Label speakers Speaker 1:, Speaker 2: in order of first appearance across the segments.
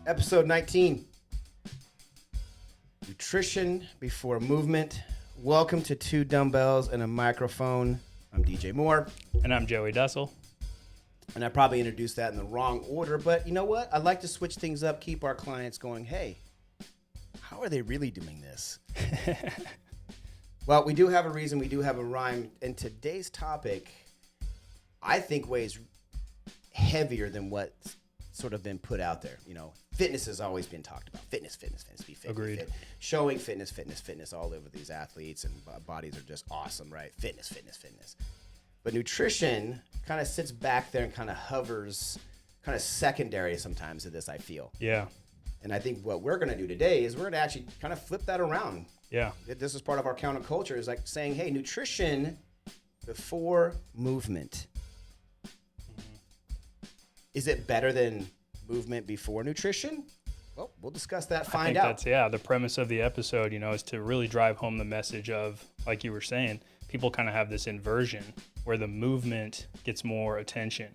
Speaker 1: Episode 19. Nutrition before movement. Welcome to Two Dumbbells and a Microphone. I'm DJ Moore.
Speaker 2: And I'm Joey Dussel.
Speaker 1: And I probably introduced that in the wrong order, but you know what? I'd like to switch things up, keep our clients going, hey, how are they really doing this? Well, we do have a reason, we do have a rhyme, and today's topic, I think, weighs heavier than what's sort of been put out there. You know, fitness has always been talked about. Fitness, be fit.
Speaker 2: Agreed.
Speaker 1: Be fit. Showing fitness all over these athletes, and bodies are just awesome, right? Fitness. But nutrition kind of sits back there and kind of hovers, kind of secondary sometimes to this, I feel.
Speaker 2: Yeah.
Speaker 1: And I think what we're going to do today is we're going to actually kind of flip that around.
Speaker 2: Yeah.
Speaker 1: This is part of our counterculture, is like saying, hey, nutrition before movement. Is it better than movement before nutrition? Well, we'll discuss that, find out.
Speaker 2: That's the premise of the episode, is to really drive home the message of, like you were saying, people kind of have this inversion where the movement gets more attention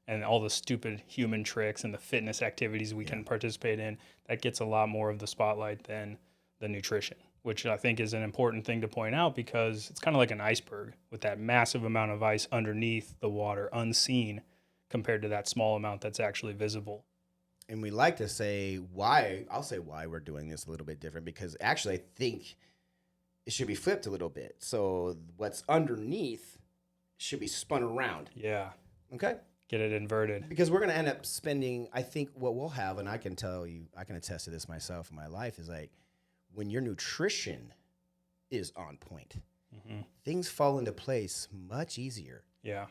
Speaker 2: and all the stupid human tricks and the fitness activities we can participate in, that gets a lot more of the spotlight than the nutrition, which I think is an important thing to point out because it's kind of like an iceberg with that massive amount of ice underneath the water, unseen, compared to that small amount that's actually visible.
Speaker 1: And we like to say why, I'll say why we're doing this a little bit different, because actually I think it should be flipped a little bit. So what's underneath should be spun around.
Speaker 2: Yeah.
Speaker 1: Okay?
Speaker 2: Get it inverted.
Speaker 1: Because we're going to end up spending, I think what we'll have, and I can tell you, I can attest to this myself in my life, is like when your nutrition is on point, things fall into place much easier.
Speaker 2: Yeah.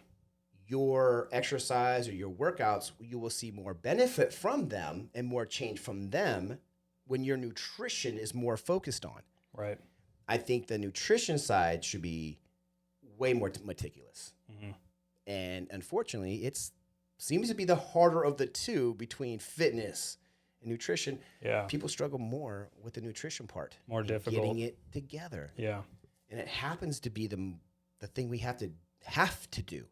Speaker 1: Your exercise or your workouts, you will see more benefit from them and more change from them when your nutrition is more focused on.
Speaker 2: Right.
Speaker 1: I think the nutrition side should be way more meticulous. And unfortunately, it seems to be the harder of the two between fitness and nutrition.
Speaker 2: Yeah.
Speaker 1: People struggle more with the nutrition part.
Speaker 2: More difficult.
Speaker 1: Getting it together.
Speaker 2: Yeah.
Speaker 1: And it happens to be the thing we have to do.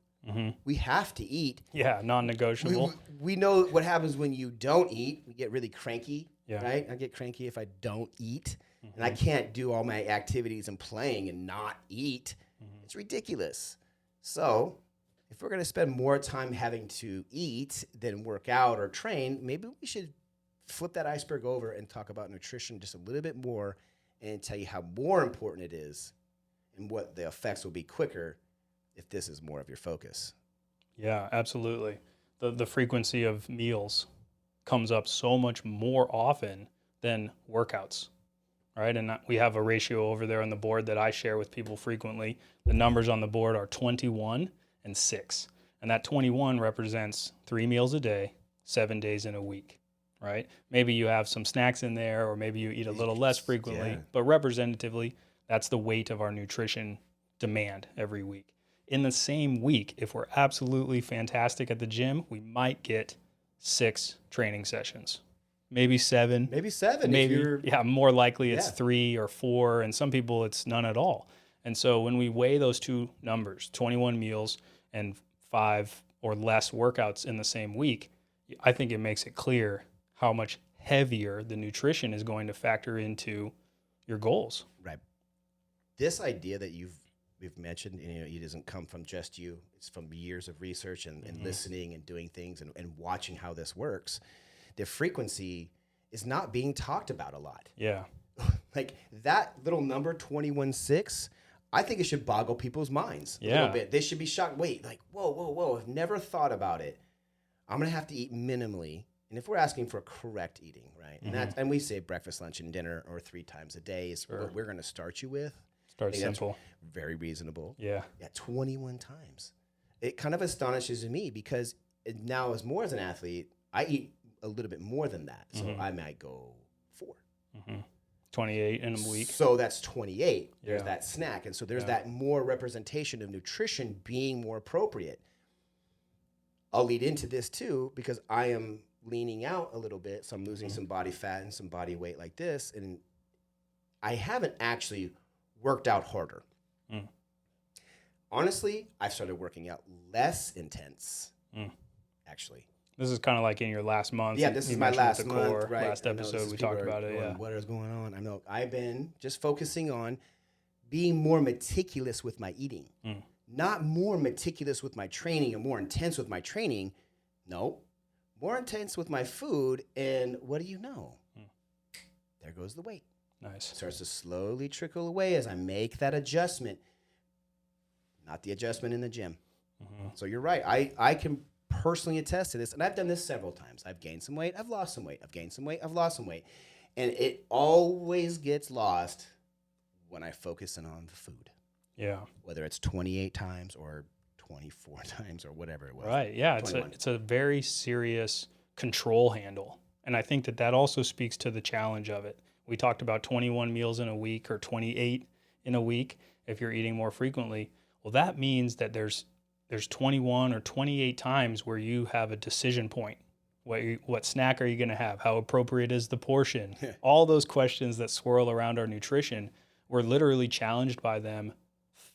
Speaker 1: We have to eat.
Speaker 2: Yeah, non-negotiable.
Speaker 1: We know what happens when you don't eat. We get really cranky, right? I get cranky if I don't eat. And I can't do all my activities and playing and not eat. It's ridiculous. So if we're going to spend more time having to eat than work out or train, maybe we should flip that iceberg over and talk about nutrition just a little bit more and tell you how more important it is and what the effects will be quicker if this is more of your focus.
Speaker 2: Yeah, absolutely. The frequency of meals comes up so much more often than workouts, right? And we have a ratio over there on the board that I share with people frequently. The numbers on the board are 21 and 6. And that 21 represents 3 meals a day, 7 days in a week, right? Maybe you have some snacks in there, or maybe you eat a little less frequently, but representatively, that's the weight of our nutrition demand every week. In the same week, if we're absolutely fantastic at the gym, we might get 6 training sessions, maybe 7.
Speaker 1: Maybe 7.
Speaker 2: More likely it's 3 or 4, and some people it's none at all. And so when we weigh those two numbers, 21 meals and 5 or less workouts in the same week, I think it makes it clear how much heavier the nutrition is going to factor into your goals.
Speaker 1: Right. This idea that we've mentioned, it doesn't come from just you. It's from years of research and listening and doing things and watching how this works. The frequency is not being talked about a lot.
Speaker 2: Yeah.
Speaker 1: Like that little number, 21.6, I think it should boggle people's minds a little bit. They should be shocked. Wait, like, whoa. I've never thought about it. I'm going to have to eat minimally. And if we're asking for correct eating, right? And we say breakfast, lunch, and dinner, or 3 times a day is what we're going to start you with.
Speaker 2: Start simple.
Speaker 1: Very reasonable.
Speaker 2: Yeah.
Speaker 1: 21 times. It kind of astonishes me because now as an athlete, I eat a little bit more than that. So I might go 4.
Speaker 2: 28 in a week.
Speaker 1: So that's 28. There's that snack. And so there's that more representation of nutrition being more appropriate. I'll lead into this too because I am leaning out a little bit. So I'm losing some body fat and some body weight like this. And I haven't actually worked out harder. Honestly, I've started working out less intense, actually.
Speaker 2: This is kind of like in your last month.
Speaker 1: Yeah, this
Speaker 2: You
Speaker 1: is my
Speaker 2: mentioned
Speaker 1: last
Speaker 2: with the
Speaker 1: month,
Speaker 2: core,
Speaker 1: right?
Speaker 2: last
Speaker 1: I know this
Speaker 2: episode
Speaker 1: is
Speaker 2: we
Speaker 1: people
Speaker 2: talked
Speaker 1: are
Speaker 2: about it.
Speaker 1: going,
Speaker 2: Yeah.
Speaker 1: what is going on? I know I've been just focusing on being more meticulous with my eating, not more meticulous with my training or more intense with my training. No, more intense with my food. And what do you know? There goes the weight.
Speaker 2: Nice.
Speaker 1: It starts to slowly trickle away as I make that adjustment, not the adjustment in the gym. So you're right. I can personally attest to this, and I've done this several times. I've gained some weight, I've lost some weight, I've gained some weight, I've lost some weight. And it always gets lost when I focus in on the food.
Speaker 2: Yeah.
Speaker 1: Whether it's 28 times or 24 times or whatever it was.
Speaker 2: Right. Yeah.
Speaker 1: 21.
Speaker 2: It's a very serious control handle. And I think that also speaks to the challenge of it. We talked about 21 meals in a week or 28 in a week if you're eating more frequently. Well, that means that there's 21 or 28 times where you have a decision point. What snack are you going to have? How appropriate is the portion? All those questions that swirl around our nutrition, we're literally challenged by them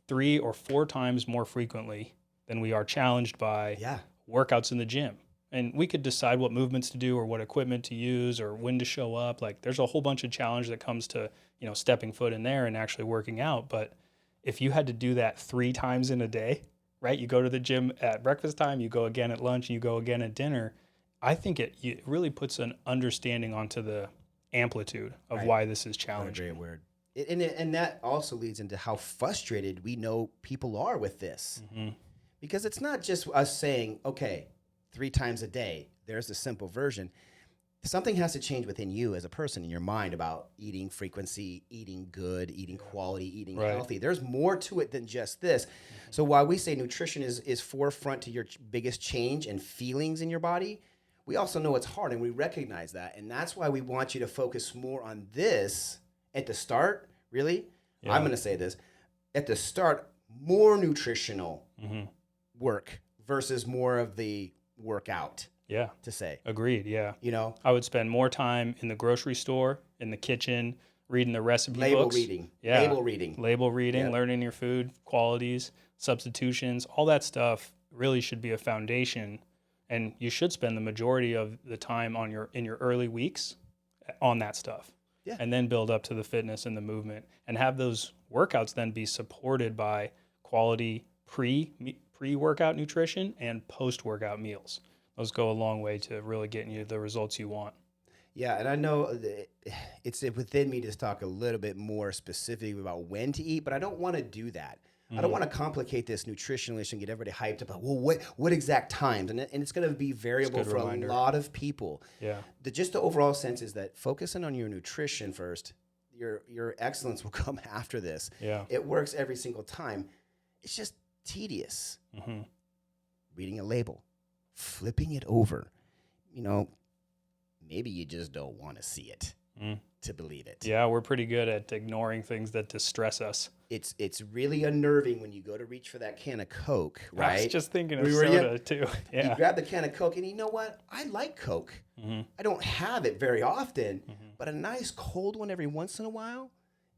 Speaker 2: 3 or 4 times more frequently than we are challenged by workouts in the gym. And we could decide what movements to do or what equipment to use or when to show up. Like there's a whole bunch of challenge that comes to, stepping foot in there and actually working out. But if you had to do that 3 times in a day, right? You go to the gym at breakfast time, you go again at lunch, you go again at dinner. I think it really puts an understanding onto the amplitude of why this is challenging.
Speaker 1: Very weird. And that also leads into how frustrated we know people are with this. Because it's not just us saying, okay, 3 times a day, there's the simple version. Something has to change within you as a person in your mind about eating frequency, eating good, eating quality, eating healthy. There's more to it than just this. So while we say nutrition is forefront to your biggest change and feelings in your body, we also know it's hard and we recognize that. And that's why we want you to focus more on this at the start, really. Yeah. I'm going to say this. At the start, more nutritional work versus more of the workout.
Speaker 2: Yeah.
Speaker 1: To say.
Speaker 2: Agreed. Yeah. I would spend more time in the grocery store, in the kitchen, reading the recipe books. Label reading, learning your food qualities, substitutions, all that stuff really should be a foundation. And you should spend the majority of the time in your early weeks on that stuff. Yeah. And then build up to the fitness and the movement and have those workouts then be supported by quality pre-workout nutrition and post-workout meals. Those go a long way to really getting you the results you want.
Speaker 1: Yeah, and I know it's within me to talk a little bit more specifically about when to eat, but I don't want to do that. I don't want to complicate this nutritional issue and get everybody hyped about, well, what exact times? And it's going to be variable for a lot of people.
Speaker 2: Yeah.
Speaker 1: Just the overall sense is that focusing on your nutrition first, your excellence will come after this.
Speaker 2: Yeah.
Speaker 1: It works every single time. It's just tedious. Reading a label. Flipping it over, maybe you just don't want to see it to believe it.
Speaker 2: Yeah, we're pretty good at ignoring things that distress us.
Speaker 1: It's really unnerving when you go to reach for that can of Coke, right?
Speaker 2: I was just thinking of soda too. Yeah.
Speaker 1: You grab the can of Coke, and you know what? I like Coke. I don't have it very often, but a nice cold one every once in a while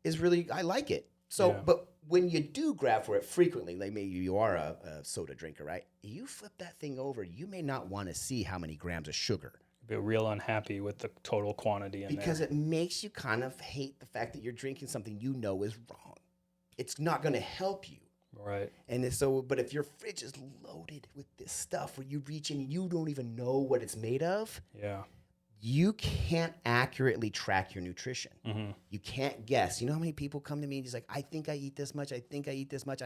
Speaker 1: is really, I like it. So, but when you do grab for it frequently, like maybe you are a soda drinker, right? You flip that thing over, you may not want to see how many grams of sugar.
Speaker 2: Be real unhappy with the total quantity in there.
Speaker 1: Because it makes you kind of hate the fact that you're drinking something you know is wrong. It's not going to help you.
Speaker 2: Right.
Speaker 1: And so, but if your fridge is loaded with this stuff where you reach in and you don't even know what it's made of, you can't accurately track your nutrition. You can't guess. You know how many people come to me and just like, I think I eat this much. I think I eat this much.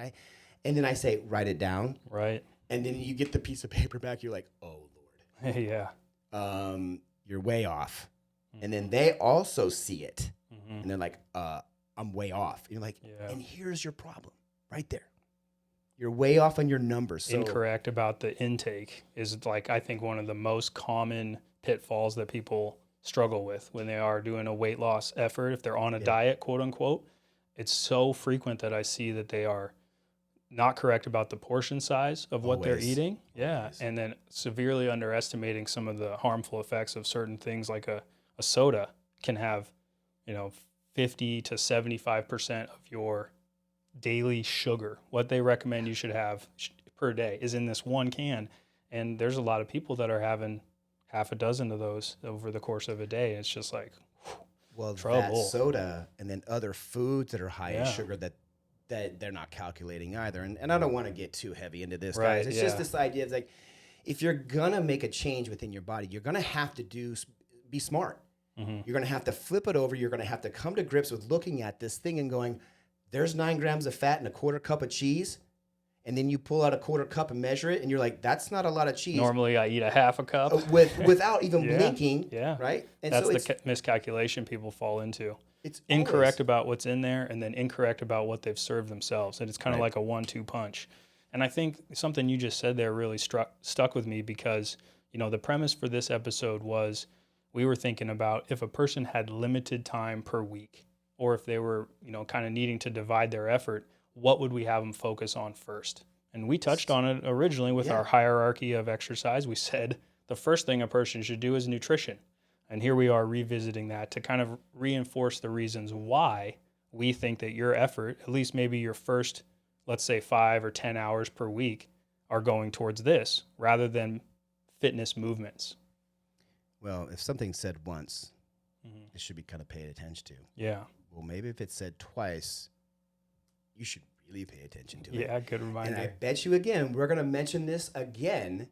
Speaker 1: And then I say, write it down.
Speaker 2: Right.
Speaker 1: And then you get the piece of paper back. You're like, oh, Lord.
Speaker 2: Yeah.
Speaker 1: You're way off. And then they also see it. And they're like, I'm way off. And you're like, and here's your problem right there. You're way off on your numbers. So
Speaker 2: incorrect about the intake is like, I think one of the most common pitfalls that people struggle with when they are doing a weight loss effort. If they're on a diet, quote unquote, it's so frequent that I see that they are not correct about the portion size of what they're eating. Yeah. And then severely underestimating some of the harmful effects of certain things like a soda can have, 50 to 75% of your daily sugar. What they recommend you should have per day is in this one can. And there's a lot of people that are having half a dozen of those over the course of a day. It's just like,
Speaker 1: well,
Speaker 2: trouble.
Speaker 1: that soda and then other foods that are high in
Speaker 2: Yeah.
Speaker 1: sugar that they're not calculating either. And I don't want to get too heavy into this,
Speaker 2: Right,
Speaker 1: guys. It's
Speaker 2: yeah.
Speaker 1: just this idea of like, if you're gonna make a change within your body, you're gonna have to be smart.
Speaker 2: Mm-hmm.
Speaker 1: You're gonna have to flip it over. You're gonna have to come to grips with looking at this thing and going, there's 9 grams of fat and a quarter cup of cheese. And then you pull out a quarter cup and measure it, and you're like, that's not a lot of cheese.
Speaker 2: Normally, I eat a half a cup.
Speaker 1: Without even
Speaker 2: Yeah,
Speaker 1: blinking,
Speaker 2: yeah.
Speaker 1: right? And
Speaker 2: That's
Speaker 1: so
Speaker 2: the miscalculation people fall into.
Speaker 1: it's
Speaker 2: Incorrect about what's in there, and then incorrect about what they've served themselves. And it's kind of like a 1-2 punch. And I think something you just said there really stuck with me because, you know, the premise for this episode was we were thinking about if a person had limited time per week, or if they were, you know, kind of needing to divide their effort, what would we have them focus on first? And we touched on it originally with our hierarchy of exercise. We said the first thing a person should do is nutrition. And here we are revisiting that to kind of reinforce the reasons why we think that your effort, at least maybe your first, let's say 5 or 10 hours per week, are going towards this rather than fitness movements.
Speaker 1: Well, if something's said once, it should be kind of paid attention to.
Speaker 2: Yeah.
Speaker 1: Well, maybe if it's said twice, you should really pay attention to it.
Speaker 2: Yeah, good reminder.
Speaker 1: And I bet you again, we're going to mention this again,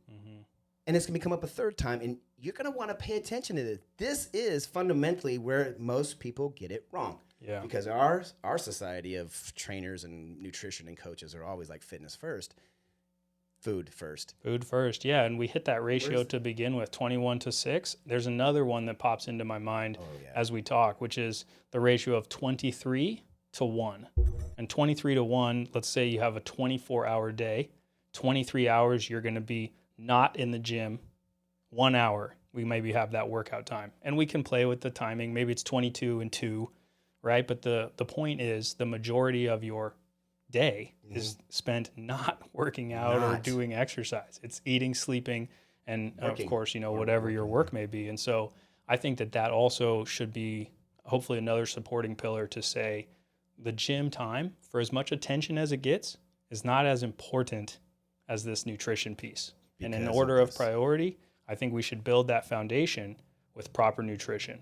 Speaker 1: and it's going to come up a third time, and you're going to want to pay attention to this. This is fundamentally where most people get it wrong.
Speaker 2: Yeah.
Speaker 1: Because our society of trainers and nutrition and coaches are always like fitness first, food first.
Speaker 2: Food first, yeah. And we hit that ratio to begin with, 21-6. There's another one that pops into my mind as we talk, which is the ratio of 23-1. And 23-1, let's say you have a 24-hour day. 23 hours, you're going to be not in the gym. 1 hour, we maybe have that workout time. And we can play with the timing. Maybe it's 22-2, right? But the point is the majority of your day is spent not working out or doing exercise. It's eating, sleeping, and of course, you know, whatever your work may be. And so I think that also should be hopefully another supporting pillar to say the gym time, for as much attention as it gets, is not as important as this nutrition piece. And in order of priority, I think we should build that foundation with proper nutrition.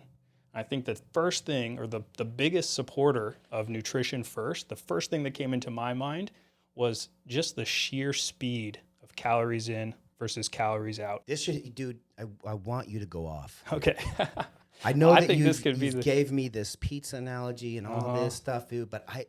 Speaker 2: I think the first thing, or the biggest supporter of nutrition first, the first thing that came into my mind was just the sheer speed of calories in versus calories out.
Speaker 1: Dude, I want you to go off.
Speaker 2: Okay.
Speaker 1: I know
Speaker 2: I
Speaker 1: that
Speaker 2: think
Speaker 1: you
Speaker 2: this could be
Speaker 1: gave me this pizza analogy and all this stuff, dude, but I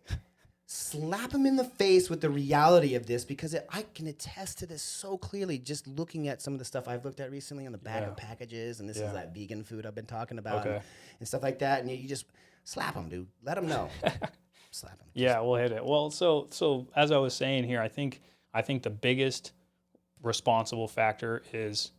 Speaker 1: slap him in the face with the reality of this because I can attest to this so clearly just looking at some of the stuff I've looked at recently on the back of packages, and this is that vegan food I've been talking about and stuff like that, and you just slap him, dude. Let him know. Slap him.
Speaker 2: Yeah, we'll hit it. Well, so as I was saying here, I think the biggest responsible factor is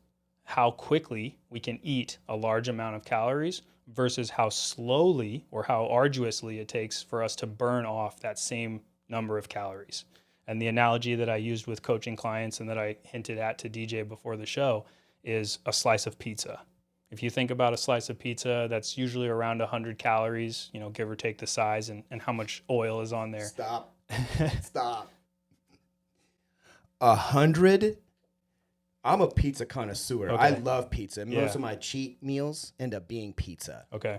Speaker 2: how quickly we can eat a large amount of calories versus how slowly or how arduously it takes for us to burn off that same number of calories. And the analogy that I used with coaching clients and that I hinted at to DJ before the show is a slice of pizza. If you think about a slice of pizza, that's usually around 100 calories, you know, give or take the size and how much oil is on there.
Speaker 1: Stop. 100. I'm a pizza connoisseur.
Speaker 2: Okay.
Speaker 1: I love pizza. Most of my cheat meals end up being pizza.
Speaker 2: Okay.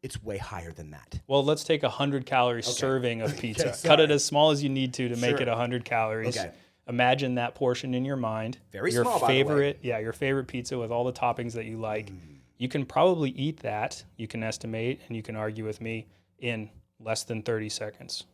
Speaker 1: It's way higher than that.
Speaker 2: Well, let's take 100 calorie serving of pizza. Cut it as small as you need to make it 100 calories. Okay. Imagine that portion in your mind.
Speaker 1: Very
Speaker 2: your
Speaker 1: small,
Speaker 2: favorite, by the way. Your favorite pizza with all the toppings that you like. You can probably eat that, you can estimate, and you can argue with me, in less than 30 seconds.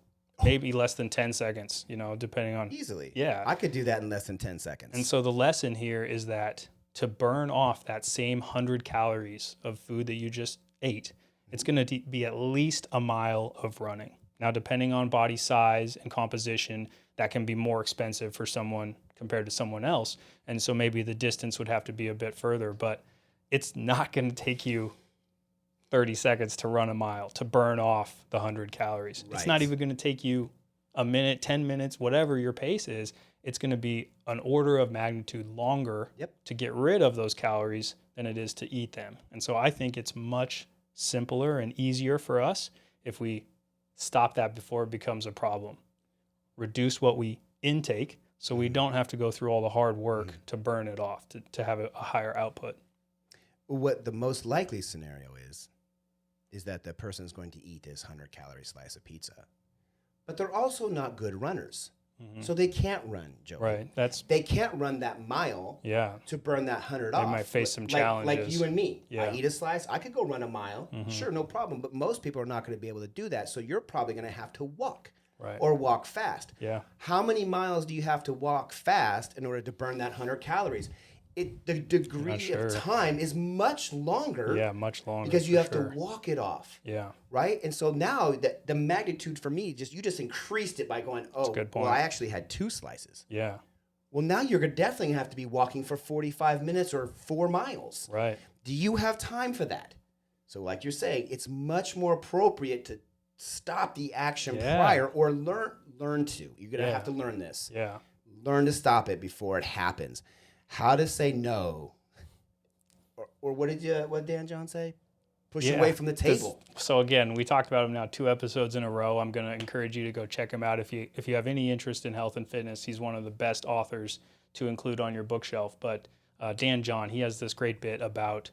Speaker 2: Maybe less than 10 seconds, you know, depending on...
Speaker 1: Easily.
Speaker 2: Yeah.
Speaker 1: I could do that in less than 10 seconds.
Speaker 2: And so the lesson here is that to burn off that same 100 calories of food that you just ate, it's going to be at least a mile of running. Now, depending on body size and composition, that can be more expensive for someone compared to someone else. And so maybe the distance would have to be a bit further, but it's not going to take you 30 seconds to run a mile, to burn off the 100 calories. Right. It's not even going to take you a minute, 10 minutes, whatever your pace is. It's going to be an order of magnitude longer to get rid of those calories than it is to eat them. And so I think it's much simpler and easier for us if we stop that before it becomes a problem. Reduce what we intake so we don't have to go through all the hard work to burn it off, to have a higher output.
Speaker 1: what the most likely scenario is that the person is going to eat this 100-calorie slice of pizza, but they're also not good runners. So they can't run, Joey.
Speaker 2: Right.
Speaker 1: They can't run that mile to burn that 100 off.
Speaker 2: They might face some challenges.
Speaker 1: Like you and me.
Speaker 2: Yeah.
Speaker 1: I eat a slice. I could go run a mile. Sure, no problem. But most people are not going to be able to do that. So you're probably going to have to walk or walk fast.
Speaker 2: Yeah.
Speaker 1: How many miles do you have to walk fast in order to burn that 100 calories? The degree of time is much longer.
Speaker 2: Yeah, much longer.
Speaker 1: Because you have to walk it off.
Speaker 2: Yeah.
Speaker 1: Right? And so now the magnitude for me, you just increased it by going, oh,
Speaker 2: good point.
Speaker 1: well, I actually had 2 slices.
Speaker 2: Yeah.
Speaker 1: Well, now you're definitely going to have to be walking for 45 minutes or 4 miles.
Speaker 2: Right.
Speaker 1: Do you have time for that? So like you're saying, it's much more appropriate to stop the action prior or learn to. You're going to have to learn this.
Speaker 2: Yeah.
Speaker 1: Learn to stop it before it happens. How to say no. Or what did Dan John say? Push away from the table.
Speaker 2: So again, we talked about him now 2 episodes in a row. I'm going to encourage you to go check him out if you have any interest in health and fitness. He's one of the best authors to include on your bookshelf. But Dan John, he has this great bit about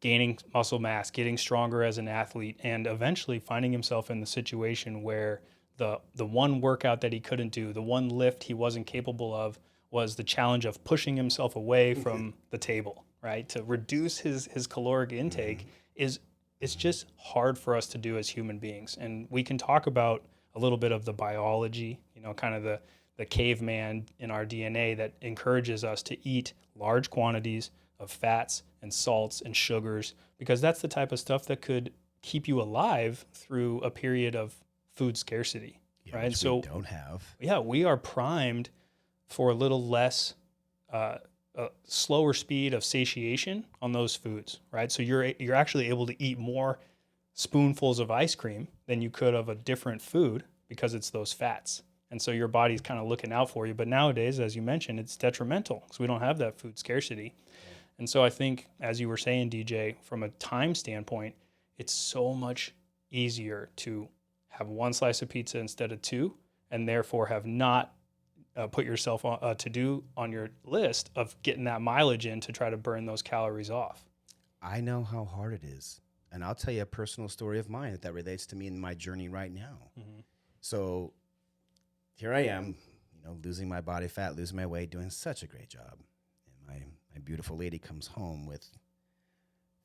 Speaker 2: gaining muscle mass, getting stronger as an athlete, and eventually finding himself in the situation where the one workout that he couldn't do, the one lift he wasn't capable of, was the challenge of pushing himself away from the table, right? To reduce his caloric intake it's just hard for us to do as human beings. And we can talk about a little bit of the biology, kind of the caveman in our DNA that encourages us to eat large quantities of fats and salts and sugars, because that's the type of stuff that could keep you alive through a period of food scarcity, right?
Speaker 1: Which we don't have.
Speaker 2: Yeah, we are primed for a little less slower speed of satiation on those foods, right? So you're actually able to eat more spoonfuls of ice cream than you could of a different food because it's those fats. And so your body's kind of looking out for you. But nowadays, as you mentioned, it's detrimental because we don't have that food scarcity. And so I think, as you were saying, DJ, from a time standpoint, it's so much easier to have 1 slice of pizza instead of 2, and therefore have not put yourself on, to do on your list of getting that mileage in to try to burn those calories off.
Speaker 1: I know how hard it is. And I'll tell you a personal story of mine that relates to me in my journey right now. So here I am, losing my body fat, losing my weight, doing such a great job. And my beautiful lady comes home with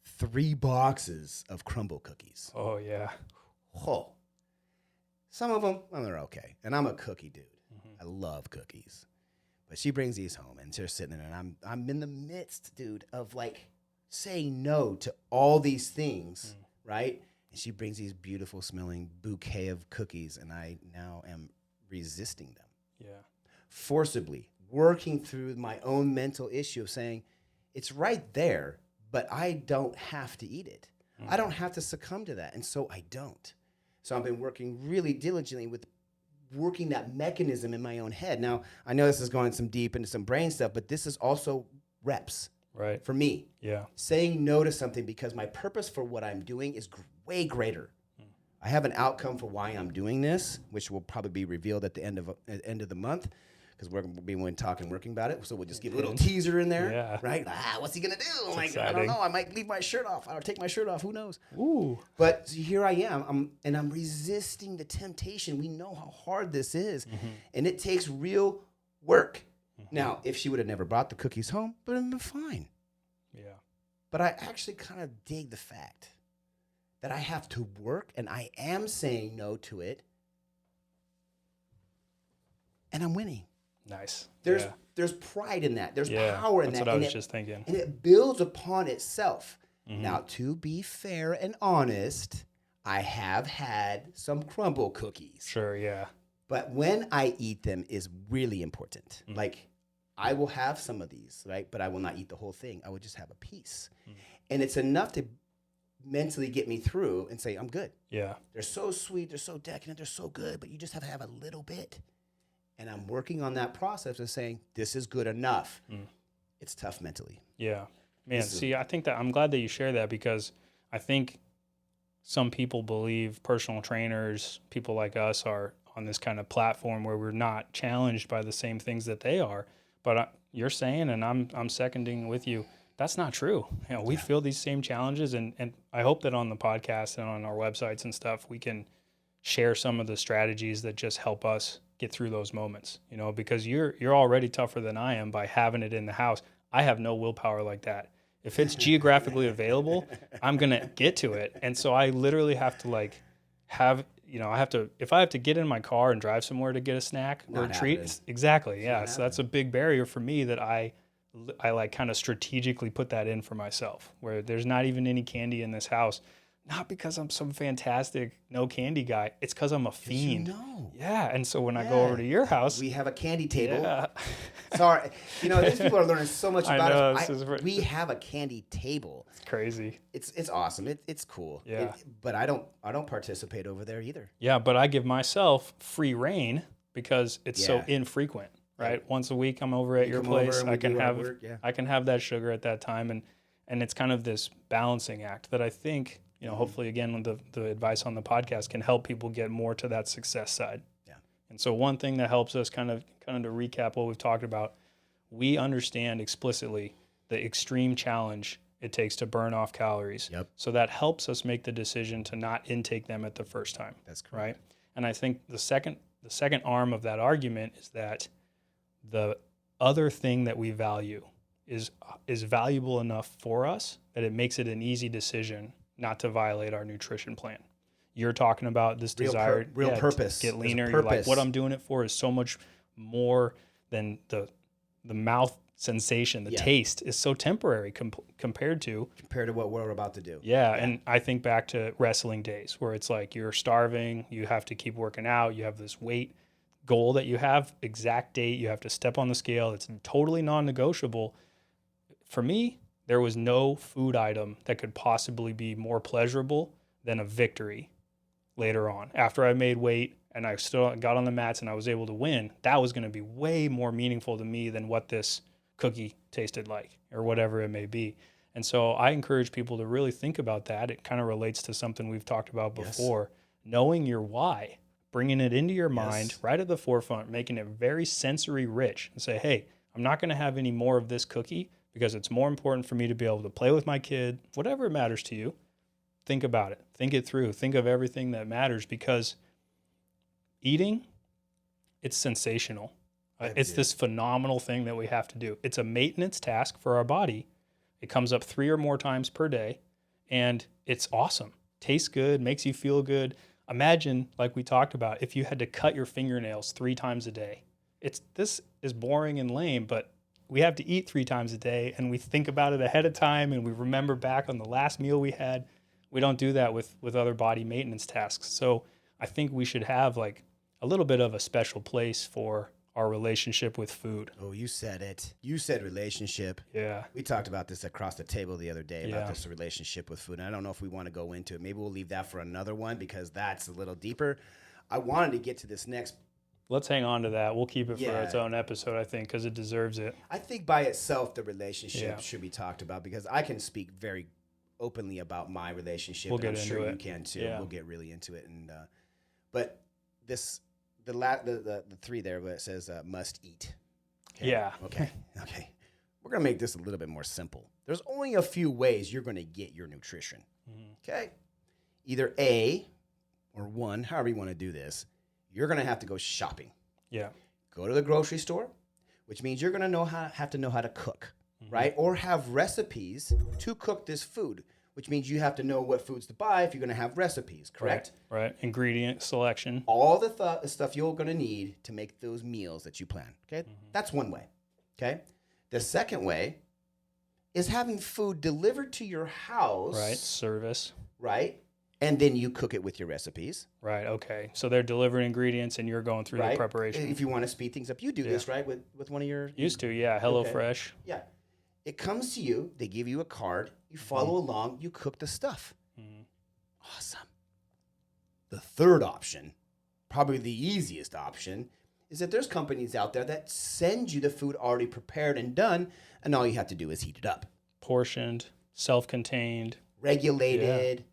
Speaker 1: 3 boxes of crumble cookies.
Speaker 2: Oh, yeah.
Speaker 1: Oh. Some of them, well, they're okay. And I'm a cookie dude. I love cookies. But she brings these home, and they're sitting there, and I'm in the midst, dude, of saying no to all these things, right? And she brings these beautiful smelling bouquet of cookies, and I now am resisting them.
Speaker 2: Yeah.
Speaker 1: Forcibly, working through my own mental issue of saying, it's right there, but I don't have to eat it. I don't have to succumb to that, and so I don't. So I've been working really diligently with working that mechanism in my own head. Now, I know this is going some deep into some brain stuff, but this is also reps.
Speaker 2: Right.
Speaker 1: For me.
Speaker 2: Yeah.
Speaker 1: Saying no to something because my purpose for what I'm doing is way greater. I have an outcome for why I'm doing this, which will probably be revealed at the end of the month, because we're going to be working about it. So we'll just give a little teaser in there, right? What's he going to do? I don't know. I might leave my shirt off. I'll take my shirt off. Who knows?
Speaker 2: Ooh.
Speaker 1: But here I am. I'm resisting the temptation. We know how hard this is, and it takes real work. Now, if she would have never brought the cookies home, it would have been fine.
Speaker 2: Yeah.
Speaker 1: But I actually kind of dig the fact that I have to work, and I am saying no to it, and I'm winning.
Speaker 2: Nice.
Speaker 1: There's pride in that. There's power in that.
Speaker 2: That's what I was just thinking.
Speaker 1: And it builds upon itself. Now, to be fair and honest, I have had some crumble cookies.
Speaker 2: Sure, yeah.
Speaker 1: But when I eat them is really important. I will have some of these, right? But I will not eat the whole thing. I will just have a piece. And it's enough to mentally get me through and say, I'm good.
Speaker 2: Yeah.
Speaker 1: They're so sweet. They're so decadent. They're so good. But you just have to have a little bit. And I'm working on that process of saying, this is good enough. It's tough mentally.
Speaker 2: Yeah. Man, I think that I'm glad that you share that, because I think some people believe personal trainers, people like us, are on this kind of platform where we're not challenged by the same things that they are. But you're saying, and I'm seconding with you, that's not true. We feel these same challenges, and I hope that on the podcast and on our websites and stuff, we can share some of the strategies that just help us get through those moments, because you're already tougher than I am by having it in the house. I have no willpower like that. If it's geographically available, I'm going to get to it. And so I literally have to if I have to get in my car and drive somewhere to get a snack or a treat. Exactly. Yeah. So that's a big barrier for me that I like kind of strategically put that in for myself, where there's not even any candy in this house. Not because I'm some fantastic no candy guy. It's because I'm a fiend. Yeah. And so when I go over to your house,
Speaker 1: we have a candy table. Yeah. Sorry. These people are learning so much about us. We have a candy table.
Speaker 2: It's crazy.
Speaker 1: It's awesome. It's cool.
Speaker 2: Yeah.
Speaker 1: But I don't participate over there either.
Speaker 2: Yeah. But I give myself free reign because it's so infrequent, right? Once a week I'm over at your place. I can have that sugar at that time. And it's kind of this balancing act that I think, hopefully, again, the advice on the podcast can help people get more to that success side.
Speaker 1: Yeah.
Speaker 2: And so one thing that helps us kind of to recap what we've talked about, we understand explicitly the extreme challenge it takes to burn off calories.
Speaker 1: Yep.
Speaker 2: So that helps us make the decision to not intake them at the first time.
Speaker 1: That's correct.
Speaker 2: Right? And I think the second arm of that argument is that the other thing that we value is valuable enough for us that it makes it an easy decision not to violate our nutrition plan. You're talking about this desire
Speaker 1: purpose.
Speaker 2: To get leaner. You're like, what I'm doing it for is so much more than the mouth sensation. The taste is so temporary compared to
Speaker 1: what we're about to do.
Speaker 2: Yeah, and I think back to wrestling days where it's like you're starving, you have to keep working out, you have this weight goal that you have, exact date, you have to step on the scale. It's totally non-negotiable. For me, there was no food item that could possibly be more pleasurable than a victory later on. After I made weight and I still got on the mats and I was able to win, that was going to be way more meaningful to me than what this cookie tasted like or whatever it may be. And so I encourage people to really think about that. It kind of relates to something we've talked about before. Knowing your why, bringing it into your mind right at the forefront, making it very sensory rich and say, hey, I'm not going to have any more of this cookie because it's more important for me to be able to play with my kid, whatever matters to you. Think about it. Think it through. Think of everything that matters, because eating, it's sensational. It's this phenomenal thing that we have to do. It's a maintenance task for our body. It comes up 3 or more times per day, and it's awesome. Tastes good, makes you feel good. Imagine, like we talked about, if you had to cut your fingernails 3 times a day. This is boring and lame, but we have to eat 3 times a day, and we think about it ahead of time, and we remember back on the last meal we had. We don't do that with other body maintenance tasks. So I think we should have like a little bit of a special place for our relationship with food.
Speaker 1: Oh, you said it. You said relationship.
Speaker 2: Yeah.
Speaker 1: We talked about this across the table the other day about this relationship with food. And I don't know if we want to go into it. Maybe we'll leave that for another one because that's a little deeper. I wanted to get to this next.
Speaker 2: Let's hang on to that. We'll keep it for its own episode, I think, because it deserves it.
Speaker 1: I think by itself, the relationship should be talked about, because I can speak very openly about my relationship.
Speaker 2: We'll
Speaker 1: and I'm sure you can too. Yeah. We'll get really into it. And but this the 3 there where it says must eat. Okay?
Speaker 2: Yeah.
Speaker 1: Okay. We're gonna make this a little bit more simple. There's only a few ways you're gonna get your nutrition. Mm-hmm. Okay. Either A or 1, however you want to do this, you're gonna have to go shopping.
Speaker 2: Yeah.
Speaker 1: Go to the grocery store, which means you're gonna have to know how to cook. Right? Or have recipes to cook this food, which means you have to know what foods to buy if you're going to have recipes, correct?
Speaker 2: Right. Ingredient selection.
Speaker 1: All the stuff you're going to need to make those meals that you plan, okay? Mm-hmm. That's one way, okay? The second way is having food delivered to your house.
Speaker 2: Right, service.
Speaker 1: Right? And then you cook it with your recipes.
Speaker 2: Right, okay. So they're delivering ingredients and you're going through the preparation.
Speaker 1: If you want to speed things up, you do this, right, with one of your...
Speaker 2: Used to, yeah. HelloFresh.
Speaker 1: Okay. Yeah. It comes to you, they give you a card, you follow along, you cook the stuff. Mm-hmm. Awesome. The third option, probably the easiest option, is that there's companies out there that send you the food already prepared and done, and all you have to do is heat it up.
Speaker 2: Portioned, self-contained.
Speaker 1: Regulated,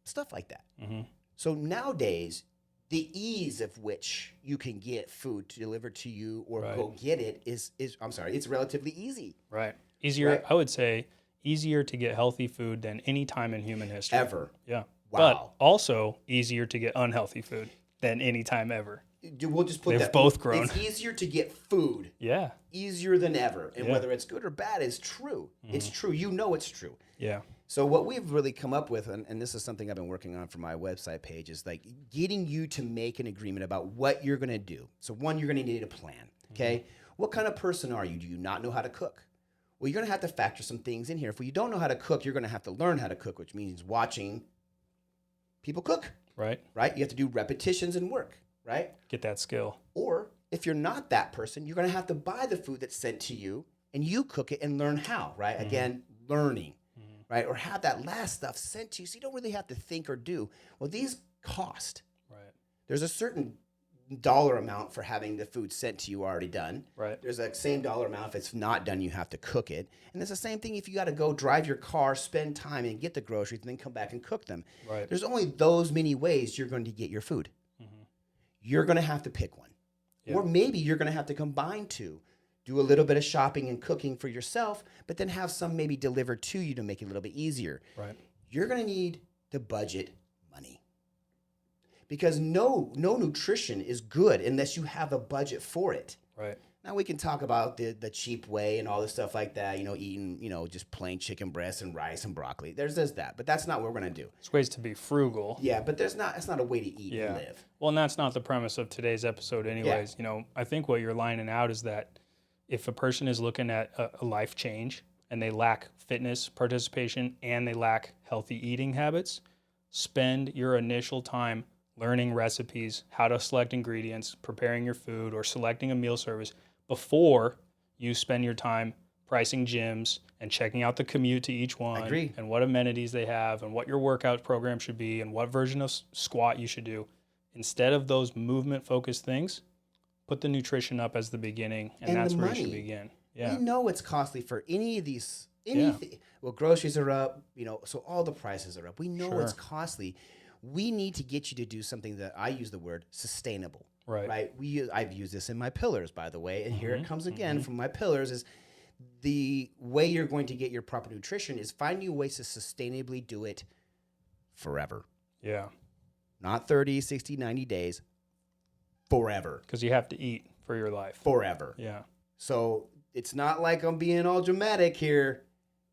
Speaker 1: stuff like that. Mm-hmm. So nowadays, the ease of which you can get food delivered to you or go get it is it's relatively easy.
Speaker 2: Right. Easier, I would say, easier to get healthy food than any time in human history.
Speaker 1: Ever.
Speaker 2: Yeah.
Speaker 1: Wow.
Speaker 2: But also easier to get unhealthy food than any time ever.
Speaker 1: We'll just put
Speaker 2: They've
Speaker 1: that.
Speaker 2: both grown.
Speaker 1: It's easier to get food.
Speaker 2: Yeah.
Speaker 1: Easier than ever. And
Speaker 2: Yeah.
Speaker 1: whether it's good or bad is true. It's true. You know it's true.
Speaker 2: Yeah.
Speaker 1: So what we've really come up with, and this is something I've been working on for my website page, is like getting you to make an agreement about what you're going to do. So one, you're going to need a plan. Okay. What kind of person are you? Do you not know how to cook? Well, you're going to have to factor some things in here. If you don't know how to cook, you're going to have to learn how to cook, which means watching people cook.
Speaker 2: Right.
Speaker 1: Right. You have to do repetitions and work. Right.
Speaker 2: Get that skill.
Speaker 1: Or if you're not that person, you're going to have to buy the food that's sent to you and you cook it and learn how, right? Again, learning, right? Or have that last stuff sent to you so you don't really have to think or do. Well, these cost.
Speaker 2: Right.
Speaker 1: There's a certain dollar amount for having the food sent to you already done.
Speaker 2: Right.
Speaker 1: There's a same dollar amount if it's not done, you have to cook it. And it's the same thing if you got to go drive your car, spend time and get the groceries and then come back and cook them.
Speaker 2: Right.
Speaker 1: There's only those many ways you're going to get your food. You're going to have to pick one. Yeah. Or maybe you're going to have to combine two. Do a little bit of shopping and cooking for yourself, but then have some maybe delivered to you to make it a little bit easier.
Speaker 2: Right.
Speaker 1: You're going to need to budget money. Because no nutrition is good unless you have a budget for it.
Speaker 2: Right.
Speaker 1: Now we can talk about the cheap way and all this stuff like that, eating, just plain chicken breasts and rice and broccoli. There's that, but that's not what we're going to do.
Speaker 2: There's ways to be frugal.
Speaker 1: Yeah, but it's not a way to eat and live.
Speaker 2: Well, and that's not the premise of today's episode anyways. Yeah. I think what you're lining out is that if a person is looking at a life change and they lack fitness participation and they lack healthy eating habits, spend your initial time learning recipes, how to select ingredients, preparing your food, or selecting a meal service before you spend your time pricing gyms and checking out the commute to each one.
Speaker 1: I agree.
Speaker 2: And what amenities they have and what your workout program should be and what version of squat you should do. Instead of those movement-focused things, put the nutrition up as the beginning, and that's where you should begin. Yeah.
Speaker 1: We know it's costly for any of these, anything. Yeah. Well, groceries are up, so all the prices are up. We know it's costly. We need to get you to do something that I use the word sustainable. Right. I've used this in my pillars, by the way, and here it comes again from my pillars is the way you're going to get your proper nutrition is find new ways to sustainably do it forever.
Speaker 2: Yeah.
Speaker 1: Not 30, 60, 90 days, forever.
Speaker 2: Because you have to eat for your life.
Speaker 1: Forever.
Speaker 2: Yeah.
Speaker 1: So it's not like I'm being all dramatic here.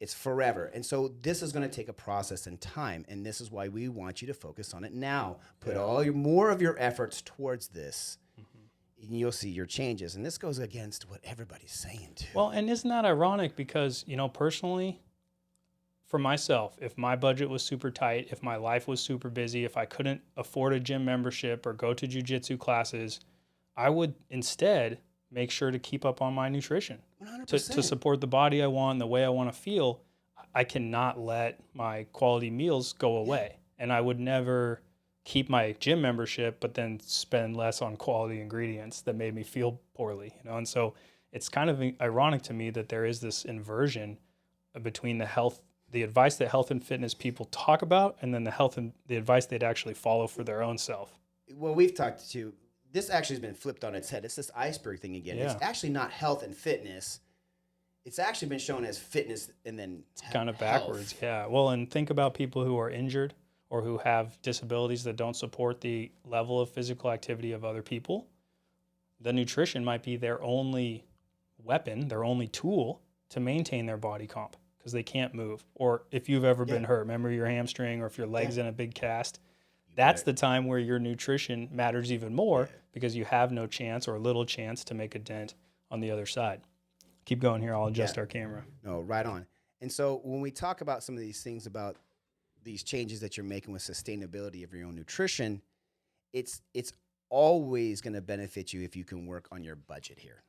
Speaker 1: It's forever. And so this is going to take a process and time. And this is why we want you to focus on it now. Put more of your efforts towards this. And you'll see your changes. And this goes against what everybody's saying too.
Speaker 2: Well, and isn't that ironic? Because, personally, for myself, if my budget was super tight, if my life was super busy, if I couldn't afford a gym membership or go to jiu-jitsu classes, I would instead make sure to keep up on my nutrition.
Speaker 1: 100%.
Speaker 2: To support the body I want and the way I want to feel. I cannot let my quality meals go away. And I would never keep my gym membership, but then spend less on quality ingredients that made me feel poorly, And so it's kind of ironic to me that there is this inversion between the advice that health and fitness people talk about, and then the advice they'd actually follow for their own self.
Speaker 1: Well, we've talked to, this actually has been flipped on its head. It's this iceberg thing again. Yeah. It's actually not health and fitness. It's actually been shown as fitness and then
Speaker 2: kind of backwards. Yeah. Well, and think about people who are injured or who have disabilities that don't support the level of physical activity of other people. The nutrition might be their only weapon, their only tool to maintain their body comp because they can't move. Or if you've ever been hurt, remember your hamstring, or if your leg's in a big cast, that's the time where your nutrition matters even more because you have no chance or little chance to make a dent on the other side. Keep going here. I'll adjust our camera.
Speaker 1: No, right on. And so when we talk about some of these things about these changes that you're making with sustainability of your own nutrition, it's always going to benefit you if you can work on your budget here.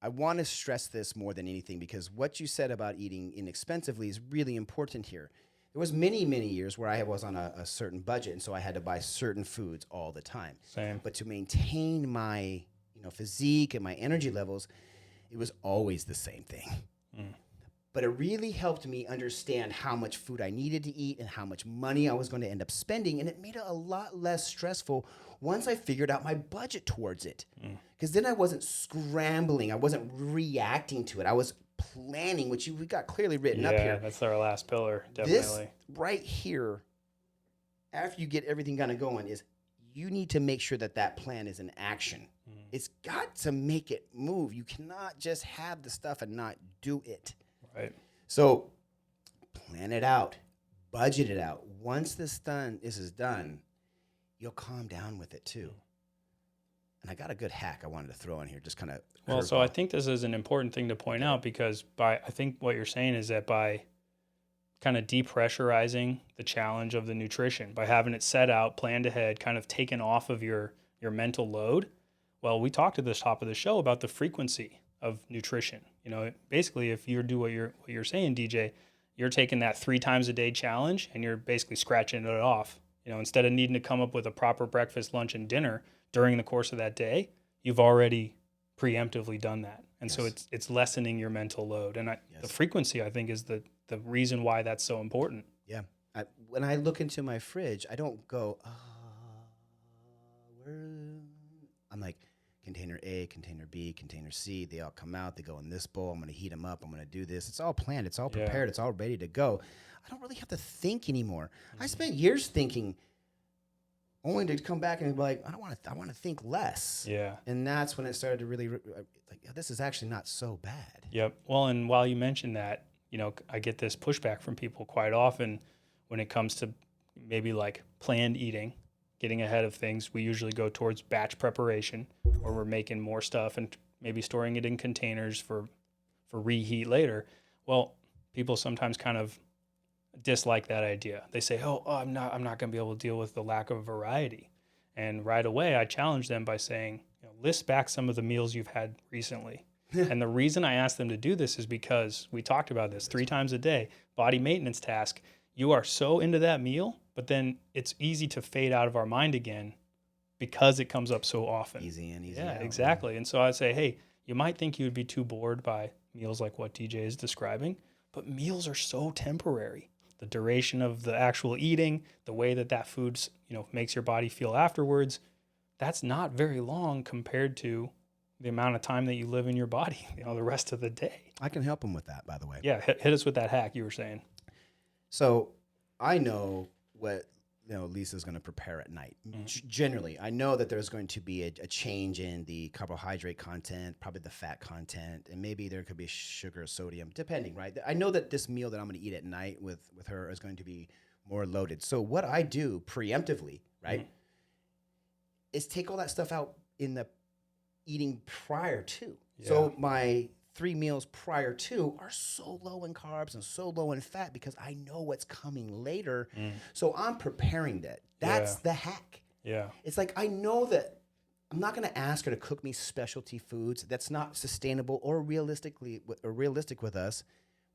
Speaker 1: I want to stress this more than anything because what you said about eating inexpensively is really important here. There was many, many years where I was on a certain budget, and so I had to buy certain foods all the time.
Speaker 2: Same.
Speaker 1: But to maintain my physique and my energy levels, it was always the same thing. But it really helped me understand how much food I needed to eat and how much money I was going to end up spending. And it made it a lot less stressful once I figured out my budget towards it. Because then I wasn't scrambling. I wasn't reacting to it. I was planning, which we got clearly written up
Speaker 2: Yeah,
Speaker 1: here.
Speaker 2: that's our last pillar,
Speaker 1: This
Speaker 2: definitely.
Speaker 1: right here, after you get everything kind of going, is you need to make sure that plan is in action. It's got to make it move. You cannot just have the stuff and not do it.
Speaker 2: Right.
Speaker 1: So plan it out, budget it out. Once this is done, you'll calm down with it too. And I got a good hack I wanted to throw in here, just kind of.
Speaker 2: Well, so I think this is an important thing to point out, because I think what you're saying is that by kind of depressurizing the challenge of the nutrition, by having it set out, planned ahead, kind of taken off of your mental load. Well, we talked at the top of the show about the frequency of nutrition. You know, basically, if you do what you're saying, DJ, you're taking that 3 times a day challenge and you're basically scratching it off. You know, instead of needing to come up with a proper breakfast, lunch, and dinner during the course of that day, you've already preemptively done that. And so it's lessening your mental load. And the frequency, I think, is the reason why that's so important.
Speaker 1: Yeah. When I look into my fridge, I don't go, I'm like, container A, container B, container C, they all come out, they go in this bowl, I'm going to heat them up, I'm going to do this. It's all planned, it's all prepared, it's all ready to go. I don't really have to think anymore. I spent years thinking, only to come back and be like, I want to think less.
Speaker 2: Yeah.
Speaker 1: And that's when it started to really, this is actually not so bad.
Speaker 2: Yep. Well, and while you mentioned that, you know, I get this pushback from people quite often when it comes to maybe like planned eating, getting ahead of things. We usually go towards batch preparation, where we're making more stuff and maybe storing it in containers for reheat later. Well, people sometimes kind of dislike that idea. They say, "Oh, I'm not going to be able to deal with the lack of variety." And right away, I challenge them by saying, you know, list back some of the meals you've had recently. And the reason I ask them to do this is because we talked about this 3 times a day, body maintenance task. You are so into that meal, but then it's easy to fade out of our mind again because it comes up so often.
Speaker 1: Easy in, easy
Speaker 2: out.
Speaker 1: out.
Speaker 2: Exactly. And so I'd say, hey, you might think you would be too bored by meals like what DJ is describing, but meals are so temporary. The duration of the actual eating, the way that food, you know, makes your body feel afterwards, that's not very long compared to the amount of time that you live in your body, you know, the rest of the day.
Speaker 1: I can help them with that, by the way.
Speaker 2: Yeah, hit us with that hack you were saying.
Speaker 1: So I know what Lisa's going to prepare at night. Generally, I know that there's going to be a change in the carbohydrate content, probably the fat content, and maybe there could be sugar or sodium, depending, right? I know that this meal that I'm going to eat at night with her is going to be more loaded. So what I do preemptively, right, is take all that stuff out in the eating prior to. Yeah. So my 3 meals prior to are so low in carbs and so low in fat because I know what's coming later. So I'm preparing that. That's the hack.
Speaker 2: Yeah.
Speaker 1: It's like, I know that I'm not going to ask her to cook me specialty foods. That's not sustainable or realistic with us.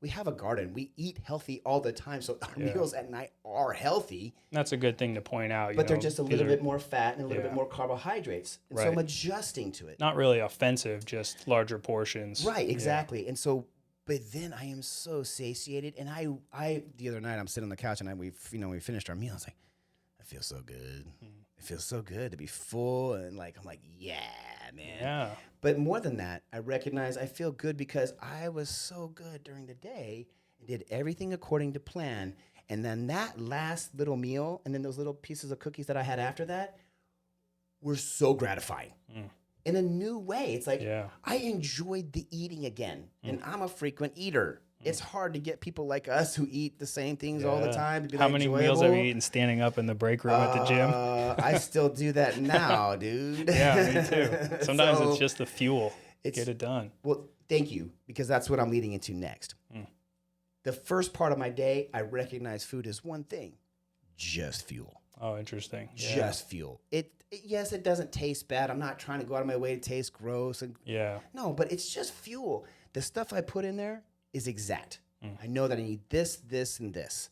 Speaker 1: We have a garden. We eat healthy all the time. So our meals at night are healthy.
Speaker 2: That's a good thing to point out.
Speaker 1: But they're just a little bit more fat and a little bit more carbohydrates. And so I'm adjusting to it.
Speaker 2: Not really offensive, just larger portions.
Speaker 1: Right, exactly. And so, but then I am so satiated. And I the other night, I'm sitting on the couch and we finished our meal. I was like, I feel so good. It feels so good to be full. And I'm like, yeah, man.
Speaker 2: Yeah.
Speaker 1: But more than that, I recognize I feel good because I was so good during the day and did everything according to plan. And then that last little meal and then those little pieces of cookies that I had after that were so gratifying in a new way. It's like I enjoyed the eating again. And I'm a frequent eater. It's hard to get people like us who eat the same things all the time to be
Speaker 2: How many meals have you eaten standing up in the break room at the gym?
Speaker 1: I still do that now, dude.
Speaker 2: Yeah, me too. Sometimes it's just the fuel. Get it done.
Speaker 1: Well, thank you, because that's what I'm leading into next. The first part of my day, I recognize food as one thing, just fuel.
Speaker 2: Oh, interesting.
Speaker 1: Just fuel. Yes, it doesn't taste bad. I'm not trying to go out of my way to taste gross. No, but it's just fuel. The stuff I put in there is exact. I know that I need this, this, and this.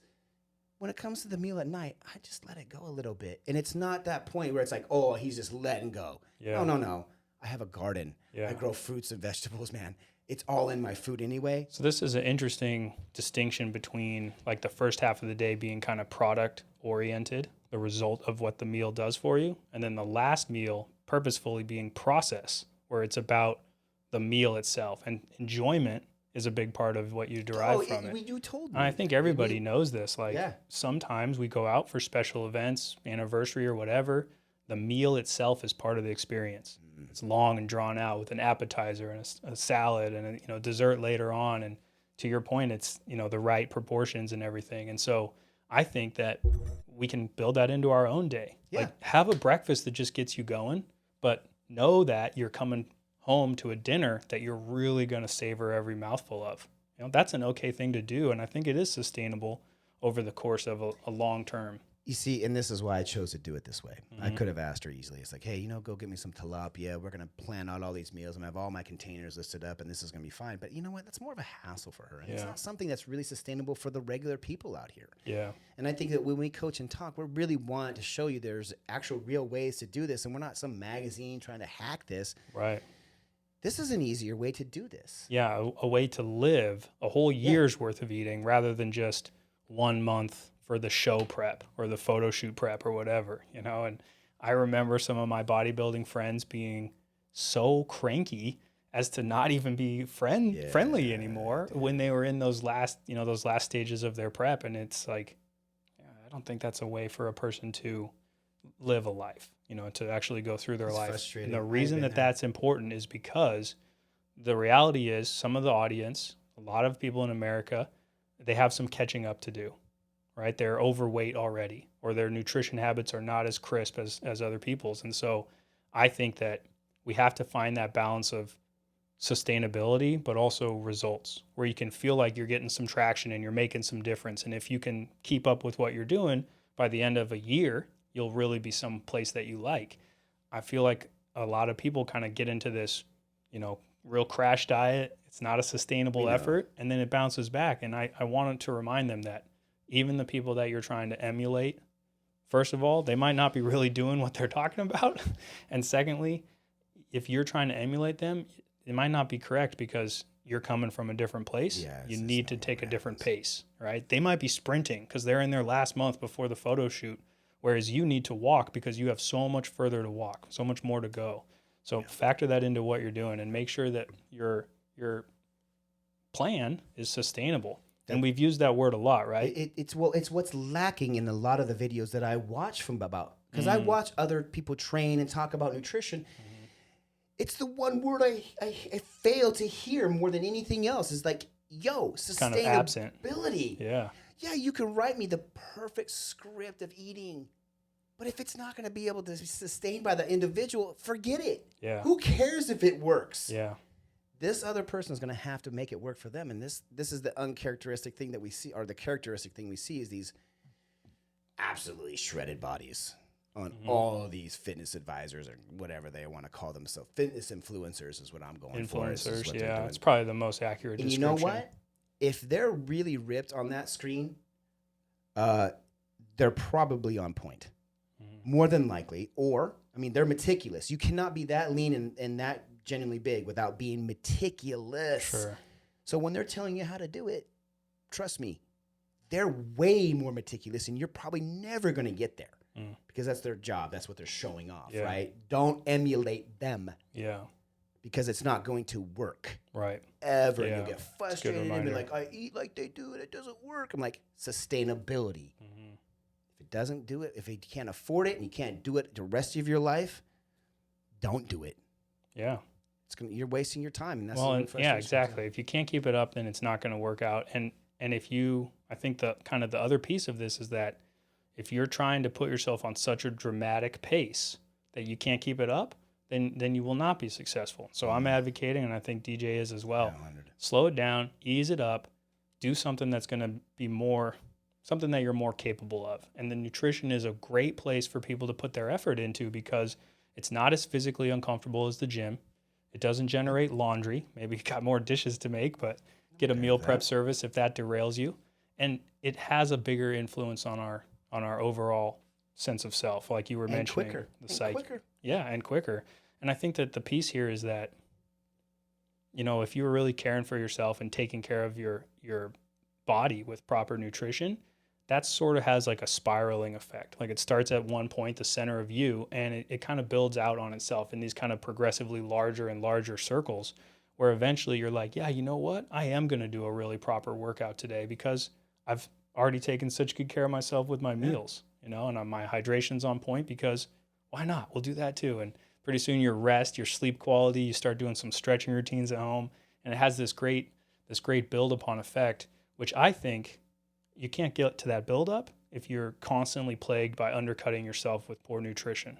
Speaker 1: When it comes to the meal at night, I just let it go a little bit. And it's not that point where it's like, oh, he's just letting go.
Speaker 2: Yeah.
Speaker 1: No. I have a garden. I grow fruits and vegetables, man. It's all in my food anyway.
Speaker 2: So this is an interesting distinction between like the first half of the day being kind of product oriented, the result of what the meal does for you, and then the last meal purposefully being process, where it's about the meal itself. And enjoyment is a big part of what you derive from it.
Speaker 1: You told me.
Speaker 2: And I think everybody knows this. Like
Speaker 1: Yeah.
Speaker 2: sometimes we go out for special events, anniversary or whatever. The meal itself is part of the experience. It's long and drawn out with an appetizer and a salad and a dessert later on. And to your point, it's the right proportions and everything. And so I think that we can build that into our own day.
Speaker 1: Yeah.
Speaker 2: Like have a breakfast that just gets you going, but know that you're coming home to a dinner that you're really going to savor every mouthful of. That's an okay thing to do. And I think it is sustainable over the course of a long term.
Speaker 1: You see, and this is why I chose to do it this way. I could have asked her easily. It's like, hey, go get me some tilapia. We're going to plan out all these meals. I'm going to have all my containers listed up, and this is going to be fine. But you know what? That's more of a hassle for her. And it's not something that's really sustainable for the regular people out here.
Speaker 2: Yeah.
Speaker 1: And I think that when we coach and talk, we really want to show you there's actual real ways to do this, and we're not some magazine trying to hack this.
Speaker 2: Right.
Speaker 1: This is an easier way to do this.
Speaker 2: Yeah, a way to live a whole year's worth of eating rather than just 1 month for the show prep or the photo shoot prep or whatever, and I remember some of my bodybuilding friends being so cranky as to not even be friendly anymore when they were in those last stages of their prep. And it's like, I don't think that's a way for a person to live a life, to actually go through their life. And the reason that's important is because the reality is some of the audience, a lot of people in America, they have some catching up to do. Right? They're overweight already, or their nutrition habits are not as crisp as other people's. And so I think that we have to find that balance of sustainability, but also results where you can feel like you're getting some traction and you're making some difference. And if you can keep up with what you're doing, by the end of a year, you'll really be some place that you like. I feel like a lot of people kind of get into this, real crash diet. It's not a sustainable effort, and then it bounces back. And I wanted to remind them that even the people that you're trying to emulate, first of all, they might not be really doing what they're talking about. And secondly, if you're trying to emulate them, it might not be correct because you're coming from a different place. Yeah, you need to take a different pace, right? They might be sprinting because they're in their last month before the photo shoot, whereas you need to walk because you have so much further to walk, so much more to go. So factor that into what you're doing and make sure that your plan is sustainable. And we've used that word a lot, right?
Speaker 1: It's what's lacking in a lot of the videos that I watch from because I watch other people train and talk about nutrition. It's the one word I fail to hear more than anything else is like, sustainability.
Speaker 2: Kind of absent. Yeah.
Speaker 1: Yeah, you can write me the perfect script of eating, but if it's not going to be able to be sustained by the individual, forget it.
Speaker 2: Yeah.
Speaker 1: Who cares if it works?
Speaker 2: Yeah.
Speaker 1: This other person is going to have to make it work for them. And this is the uncharacteristic thing that we see, or the characteristic thing we see is these absolutely shredded bodies on all of these fitness advisors or whatever they want to call themselves. Fitness influencers is what I'm going for.
Speaker 2: Influencers, yeah. It's probably the most accurate description.
Speaker 1: And you know what? If they're really ripped on that screen, they're probably on point. More than likely. Or, they're meticulous. You cannot be that lean and that genuinely big without being meticulous.
Speaker 2: Sure.
Speaker 1: So when they're telling you how to do it, trust me, they're way more meticulous and you're probably never going to get there because that's their job. That's what they're showing off, right? Don't emulate them.
Speaker 2: Yeah.
Speaker 1: Because it's not going to work.
Speaker 2: Right.
Speaker 1: Ever. Yeah. You'll get frustrated and be like, I eat like they do and it doesn't work. I'm like, sustainability. If it doesn't do it, if you can't afford it and you can't do it the rest of your life, don't do it.
Speaker 2: Yeah.
Speaker 1: You're wasting your time. And that's
Speaker 2: exactly. If you can't keep it up, then it's not going to work out. And I think the other piece of this is that if you're trying to put yourself on such a dramatic pace that you can't keep it up, then you will not be successful. So I'm advocating, and I think DJ is as well. Slow it down, ease it up, do something that's going to be something that you're more capable of. And the nutrition is a great place for people to put their effort into because it's not as physically uncomfortable as the gym. It doesn't generate laundry. Maybe you got more dishes to make, but get a meal prep service if that derails you. And it has a bigger influence on our overall sense of self, like you were mentioning. The psyche. Quicker. Yeah, and quicker. And I think that the piece here is that, if you were really caring for yourself and taking care of your body with proper nutrition, that sort of has like a spiraling effect. Like it starts at one point, the center of you, and it kind of builds out on itself in these kind of progressively larger and larger circles where eventually you're like, yeah, you know what? I am going to do a really proper workout today because I've already taken such good care of myself with my meals, you know, and my hydration's on point because why not? We'll do that too. And pretty soon your rest, your sleep quality, you start doing some stretching routines at home, and it has this great build upon effect, which I think you can't get to that build up if you're constantly plagued by undercutting yourself with poor nutrition.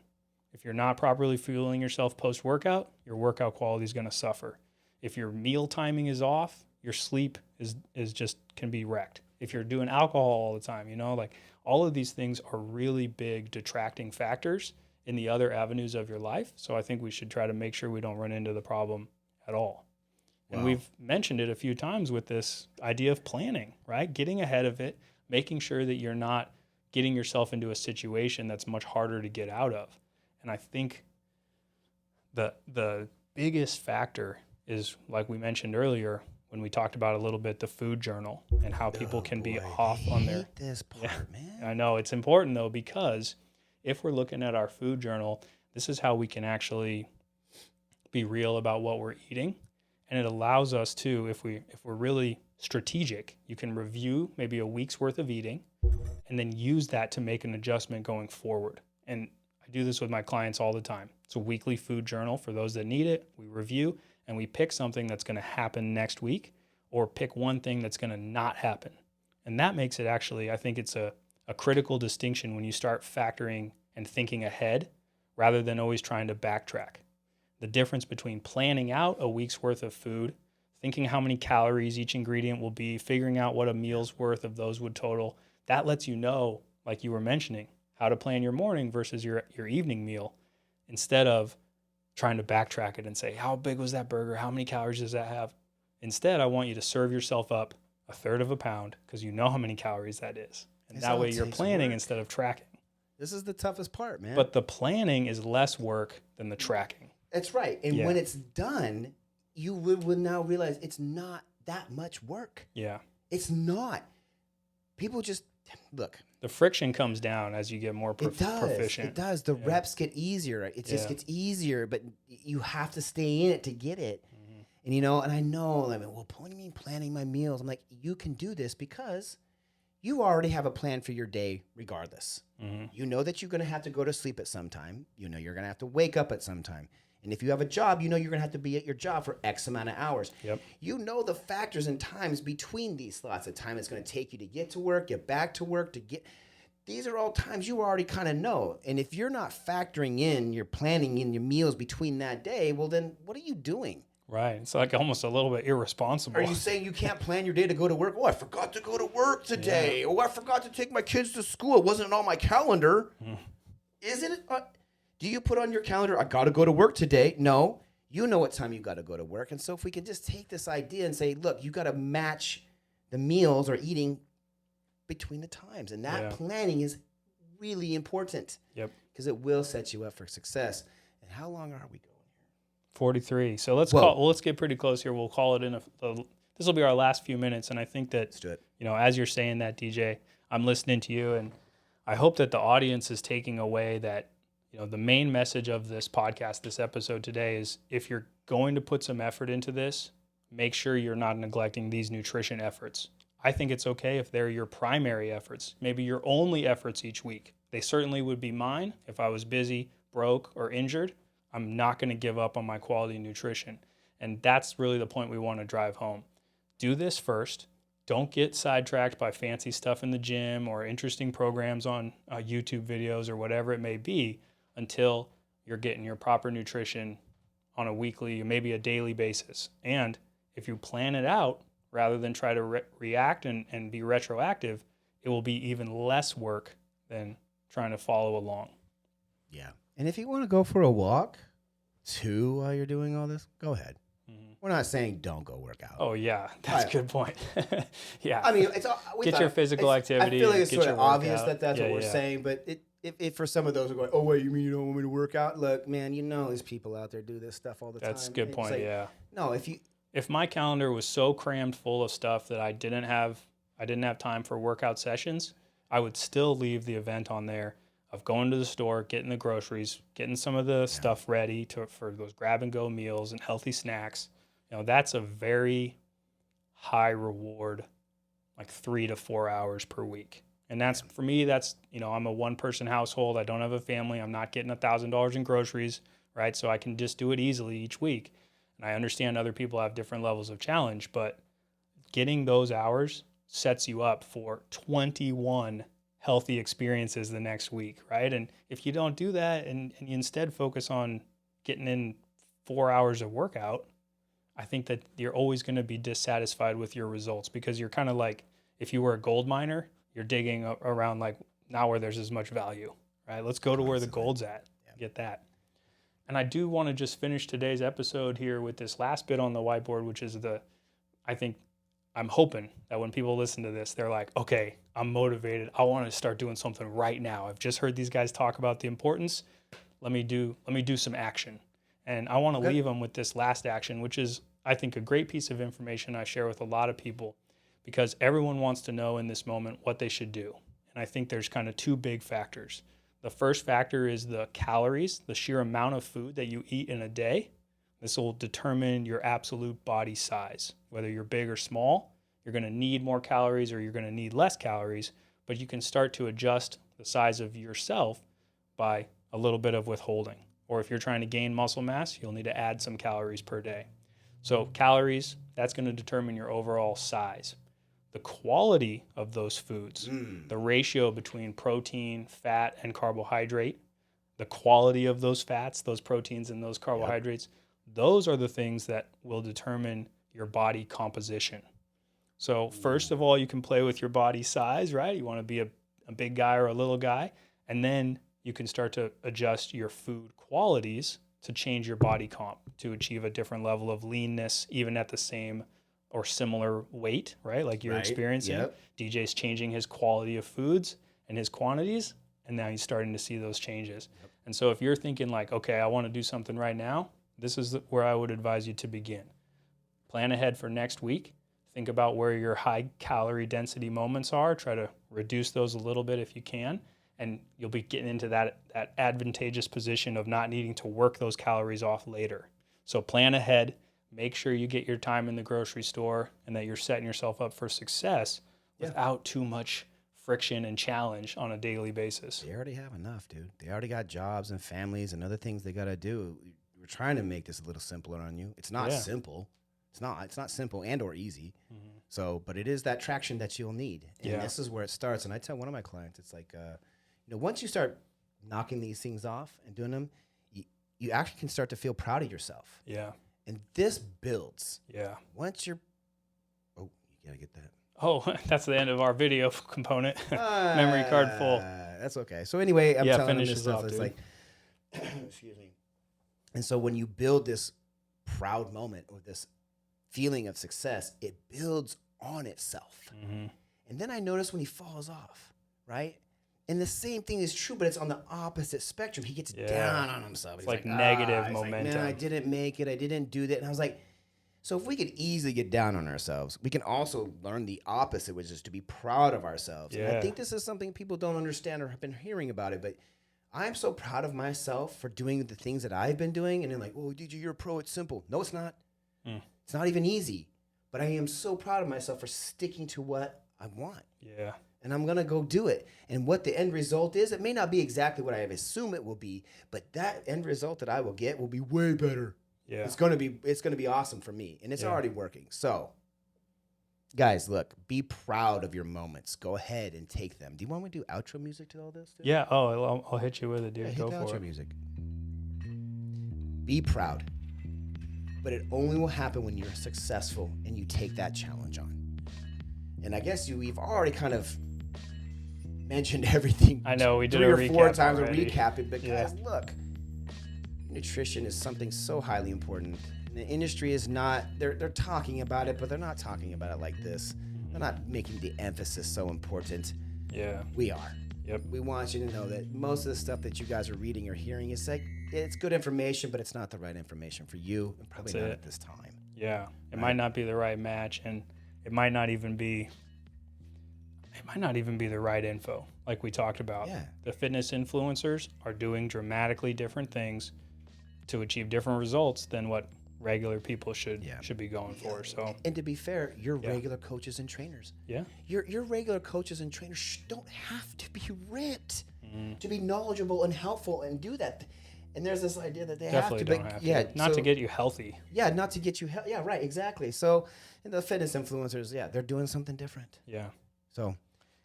Speaker 2: If you're not properly fueling yourself post-workout, your workout quality is going to suffer. If your meal timing is off, your sleep is just can be wrecked. If you're doing alcohol all the time, you know, like all of these things are really big detracting factors in the other avenues of your life. So I think we should try to make sure we don't run into the problem at all. Wow. And we've mentioned it a few times with this idea of planning, right? Getting ahead of it, making sure that you're not getting yourself into a situation that's much harder to get out of. And I think the biggest factor is, like we mentioned earlier, when we talked about a little bit, the food journal and how people can be off on their...
Speaker 1: this part, man.
Speaker 2: I know it's important though, because if we're looking at our food journal, this is how we can actually be real about what we're eating. And it allows us to, if we're really strategic, you can review maybe a week's worth of eating and then use that to make an adjustment going forward. And I do this with my clients all the time. It's a weekly food journal for those that need it. We review and we pick something that's going to happen next week, or pick one thing that's going to not happen. And that makes it actually, I think it's a critical distinction when you start factoring and thinking ahead rather than always trying to backtrack. The difference between planning out a week's worth of food, thinking how many calories each ingredient will be, figuring out what a meal's worth of those would total, that lets you know, like you were mentioning, how to plan your morning versus your evening meal, instead of trying to backtrack it and say, how big was that burger? How many calories does that have? Instead, I want you to serve yourself up a third of a pound because you know how many calories that is. And that way you're planning instead of tracking.
Speaker 1: This is the toughest part, man.
Speaker 2: But the planning is less work than the tracking.
Speaker 1: That's right. And when it's done, you would now realize it's not that much work.
Speaker 2: Yeah.
Speaker 1: It's not. People just, look.
Speaker 2: The friction comes down as you get more proficient.
Speaker 1: It does. The reps get easier. It just gets easier, but you have to stay in it to get it. Mm-hmm. And, you know, and I know, I mean, well, what do you mean planning my meals? I'm like, you can do this because you already have a plan for your day regardless. Mm-hmm. You know that you're going to have to go to sleep at some time. You know you're going to have to wake up at some time. And if you have a job, you know you're going to have to be at your job for X amount of hours. Yep. You know the factors and times between these slots, the time it's going to take you to get to work, get back to work, to get... These are all times you already kind of know. And if you're not factoring in your planning in your meals between that day, well, then what are you doing?
Speaker 2: Right. It's like almost a little bit irresponsible.
Speaker 1: Are you saying you can't plan your day to go to work? Oh, I forgot to go to work today. Yeah. Oh, I forgot to take my kids to school. It wasn't on my calendar. Isn't it? Do you put on your calendar, I got to go to work today? No. You know what time you got to go to work. And so if we can just take this idea and say, look, you got to match the meals or eating between the times. And that planning is really important. Yep. Because it will set you up for success. And how long are we going here?
Speaker 2: 43. So let's get pretty close here. We'll call it in this will be our last few minutes. And I think that,
Speaker 1: let's do it.
Speaker 2: You know, as you're saying that, DJ, I'm listening to you, and I hope that the audience is taking away that, you know, the main message of this podcast, this episode today is, if you're going to put some effort into this, make sure you're not neglecting these nutrition efforts. I think it's okay if they're your primary efforts, maybe your only efforts each week. They certainly would be mine if I was busy, broke, or injured. I'm not going to give up on my quality nutrition. And that's really the point we want to drive home. Do this first. Don't get sidetracked by fancy stuff in the gym or interesting programs on YouTube videos or whatever it may be until you're getting your proper nutrition on a weekly, maybe a daily basis. And if you plan it out rather than try to react and be retroactive, it will be even less work than trying to follow along.
Speaker 1: Yeah. And if you want to go for a walk too while you're doing all this, go ahead. Mm-hmm. We're not saying don't go work out.
Speaker 2: Oh, yeah. That's a good point. Yeah.
Speaker 1: I mean,
Speaker 2: get your physical activity.
Speaker 1: I feel like it's sort of obvious that that's what we're saying, but if for some of those who are going, oh, wait, you mean you don't want me to work out? Look, man, you know there's people out there do this stuff all the time.
Speaker 2: That's a good point,
Speaker 1: No,
Speaker 2: if my calendar was so crammed full of stuff that I didn't have time for workout sessions, I would still leave the event on there of going to the store, getting the groceries, getting some of the stuff ready for those grab and go meals and healthy snacks. that's a very high reward, like 3 to 4 hours per week. And that's, for me, that's, I'm a one-person household. I don't have a family. I'm not getting $1,000 in groceries, right? So I can just do it easily each week. And I understand other people have different levels of challenge, but getting those hours sets you up for 21 healthy experiences the next week, right? And if you don't do that and you instead focus on getting in 4 hours of workout, I think that you're always going to be dissatisfied with your results, because you're kind of like, if you were a gold miner, you're digging around like not where there's as much value, right? Let's go to where the gold's at, get that. And I do want to just finish today's episode here with this last bit on the whiteboard, which is I'm hoping that when people listen to this, they're like, okay, I'm motivated. I want to start doing something right now. I've just heard these guys talk about the importance. Let me do some action. And I want to leave them with this last action, which is, I think, a great piece of information I share with a lot of people, because everyone wants to know in this moment what they should do. And I think there's kind of two big factors. The first factor is the calories, the sheer amount of food that you eat in a day. This will determine your absolute body size. Whether you're big or small, you're going to need more calories or you're going to need less calories, but you can start to adjust the size of yourself by a little bit of withholding. Or if you're trying to gain muscle mass, you'll need to add some calories per day. So calories, that's going to determine your overall size. The quality of those foods, the ratio between protein, fat, and carbohydrate, the quality of those fats, those proteins, and those carbohydrates, those are the things that will determine your body composition. So first of all, you can play with your body size, right? You want to be a big guy or a little guy, and then you can start to adjust your food qualities to change your body comp to achieve a different level of leanness, even at the same or similar weight, right? Like you're experiencing. Yep. DJ's changing his quality of foods and his quantities, and now he's starting to see those changes. Yep. And so if you're thinking like, okay, I want to do something right now, this is where I would advise you to begin. Plan ahead for next week. Think about where your high calorie density moments are. Try to reduce those a little bit if you can, and you'll be getting into that advantageous position of not needing to work those calories off later. So plan ahead. Make sure you get your time in the grocery store and that you're setting yourself up for success without too much friction and challenge on a daily basis.
Speaker 1: They already have enough, dude. They already got jobs and families and other things they got to do. We're trying to make this a little simpler on you. It's not simple. It's not simple and or easy. Mm-hmm. So, but it is that traction that you'll need. And this is where it starts. And I tell one of my clients, it's like, once you start knocking these things off and doing them, you actually can start to feel proud of yourself.
Speaker 2: Yeah.
Speaker 1: And this builds.
Speaker 2: Yeah.
Speaker 1: Once you're, you gotta get that.
Speaker 2: Oh, that's the end of our video component. Memory card full.
Speaker 1: That's okay. So anyway, I'm telling them this stuff.
Speaker 2: Off,
Speaker 1: it's like, excuse me. And so when you build this proud moment or this feeling of success, it builds on itself. Mm-hmm. And then I notice when he falls off, right? And the same thing is true, but it's on the opposite spectrum. He gets down on himself.
Speaker 2: It's like negative momentum.
Speaker 1: Like, man, I didn't make it. I didn't do that. And I was like, so if we could easily get down on ourselves, we can also learn the opposite, which is to be proud of ourselves. Yeah. And I think this is something people don't understand or have been hearing about it, but I'm so proud of myself for doing the things that I've been doing. And then like, oh, DJ, you're a pro. It's simple. No, it's not. It's not even easy. But I am so proud of myself for sticking to what I want.
Speaker 2: Yeah.
Speaker 1: And I'm going to go do it. And what the end result is, it may not be exactly what I assume it will be, but that end result that I will get will be way better. Yeah. It's going to be awesome for me, and it's already working. So, guys, look, be proud of your moments. Go ahead and take them. Do you want me to do outro music to all this? Dude?
Speaker 2: Yeah. Oh, I'll hit you with it, dude.
Speaker 1: Yeah,
Speaker 2: go
Speaker 1: hit the
Speaker 2: for
Speaker 1: outro
Speaker 2: it.
Speaker 1: Music. Be proud. But it only will happen when you're successful and you take that challenge on. And I guess we've already kind of mentioned everything.
Speaker 2: I know, we did
Speaker 1: 3 or 4 times
Speaker 2: already.
Speaker 1: A recap it, but guys, look, nutrition is something so highly important. And the industry is not, they're talking about it, but they're not talking about it like this. They're not making the emphasis so important.
Speaker 2: Yeah.
Speaker 1: We are.
Speaker 2: Yep.
Speaker 1: We want you to know that most of the stuff that you guys are reading or hearing is like, it's good information, but it's not the right information for you, and probably not at this time.
Speaker 2: Yeah. It might not be the right match, and it might not even be the right info, like we talked about.
Speaker 1: Yeah.
Speaker 2: The fitness influencers are doing dramatically different things to achieve different results than what regular people should be going for. So,
Speaker 1: and to be fair, you're regular coaches and trainers.
Speaker 2: Yeah.
Speaker 1: Your regular coaches and trainers don't have to be ripped to be knowledgeable and helpful and do that. And there's this idea that they
Speaker 2: definitely
Speaker 1: have to
Speaker 2: not to get you healthy.
Speaker 1: Yeah, not to get you yeah, right, exactly. So, and the fitness influencers, they're doing something different.
Speaker 2: Yeah.
Speaker 1: So,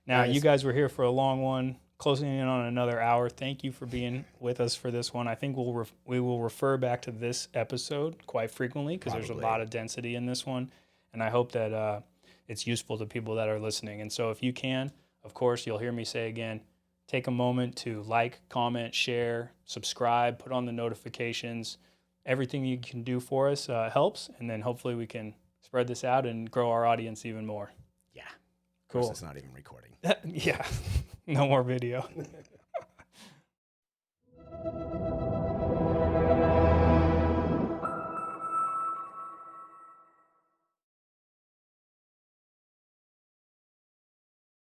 Speaker 2: now you guys were here for a long one, closing in on another hour. Thank you for being with us for this one. I think we will refer back to this episode quite frequently because there's a lot of density in this one, and I hope that it's useful to people that are listening. And so if you can, of course, you'll hear me say again, take a moment to like, comment, share, subscribe, put on the notifications. Everything you can do for us helps, and then hopefully we can spread this out and grow our audience even more.
Speaker 1: Yeah.
Speaker 2: Cool.
Speaker 1: Of course, it's not even recording.
Speaker 2: Yeah. No more video.